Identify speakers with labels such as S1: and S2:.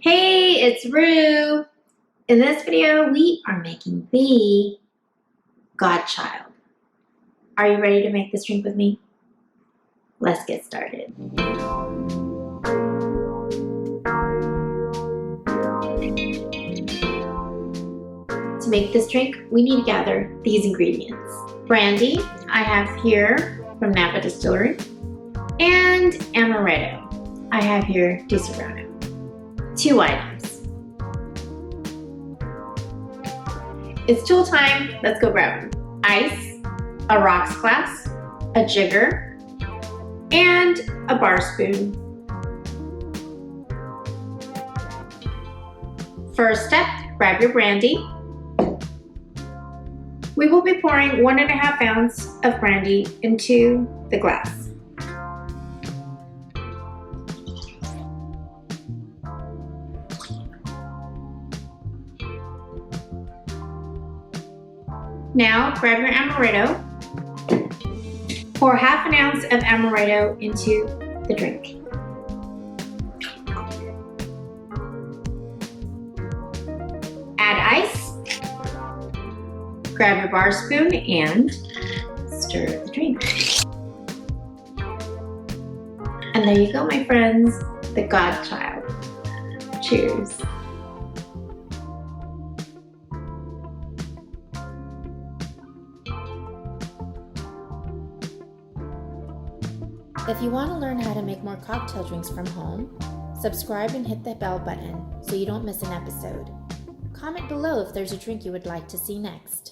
S1: Hey, it's Rue. In this video, we are making the Godchild. Are you ready to make this drink with me? Let's get started. To make this drink, we need to gather these ingredients. Brandy, I have here from Napa Distillery, and Amaretto, I have here Di Serrano. 2 items. It's tool time, let's go grab them. Ice, a rocks glass, a jigger, and a bar spoon. First step, grab your brandy. We will be pouring 1.5 ounces of brandy into the glass. Now grab your amaretto. Pour 1/2 ounce of amaretto into the drink. Add ice. Grab your bar spoon and stir the drink. And there you go, my friends, the Godchild. Cheers.
S2: If you want to learn how to make more cocktail drinks from home, subscribe and hit the bell button so you don't miss an episode. Comment below if there's a drink you would like to see next.